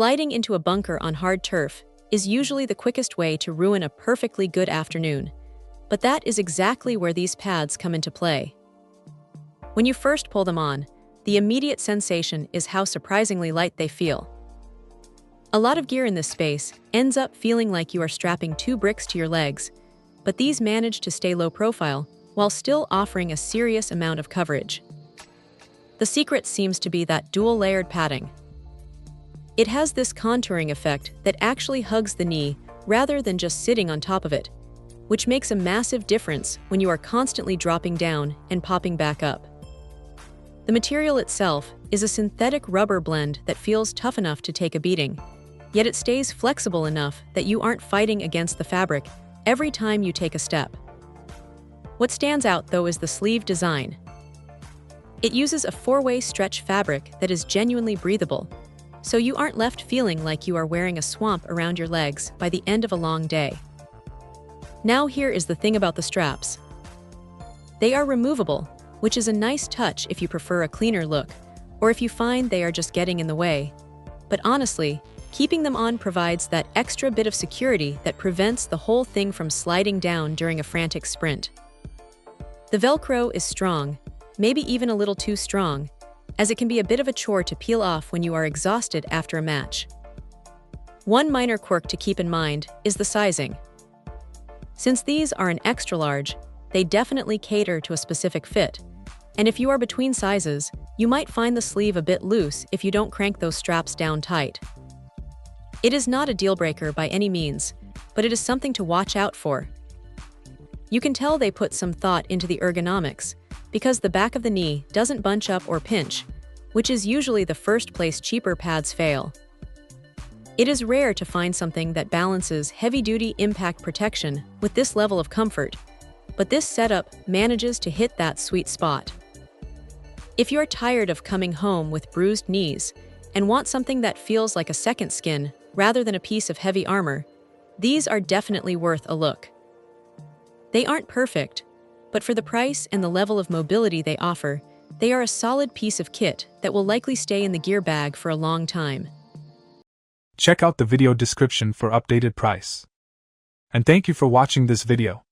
Sliding into a bunker on hard turf is usually the quickest way to ruin a perfectly good afternoon, but that is exactly where these pads come into play. When you first pull them on, the immediate sensation is how surprisingly light they feel. A lot of gear in this space ends up feeling like you are strapping 2 bricks to your legs, but these manage to stay low profile while still offering a serious amount of coverage. The secret seems to be that dual-layered padding. It has this contouring effect that actually hugs the knee rather than just sitting on top of it, which makes a massive difference when you are constantly dropping down and popping back up. The material itself is a synthetic rubber blend that feels tough enough to take a beating, yet it stays flexible enough that you aren't fighting against the fabric every time you take a step. What stands out, though, is the sleeve design. It uses a 4-way stretch fabric that is genuinely breathable, so you aren't left feeling like you are wearing a swamp around your legs by the end of a long day. Now here is the thing about the straps. They are removable, which is a nice touch if you prefer a cleaner look, or if you find they are just getting in the way. But honestly, keeping them on provides that extra bit of security that prevents the whole thing from sliding down during a frantic sprint. The Velcro is strong, maybe even a little too strong, as it can be a bit of a chore to peel off when you are exhausted after a match. One minor quirk to keep in mind is the sizing. Since these are an extra large, they definitely cater to a specific fit, and if you are between sizes, you might find the sleeve a bit loose if you don't crank those straps down tight. It is not a deal-breaker by any means, but it is something to watch out for. You can tell they put some thought into the ergonomics, because the back of the knee doesn't bunch up or pinch, which is usually the first place cheaper pads fail. It is rare to find something that balances heavy-duty impact protection with this level of comfort, but this setup manages to hit that sweet spot. If you're tired of coming home with bruised knees and want something that feels like a second skin rather than a piece of heavy armor, these are definitely worth a look. They aren't perfect, but for the price and the level of mobility they offer, they are a solid piece of kit that will likely stay in the gear bag for a long time. Check out the video description for updated price. And thank you for watching this video.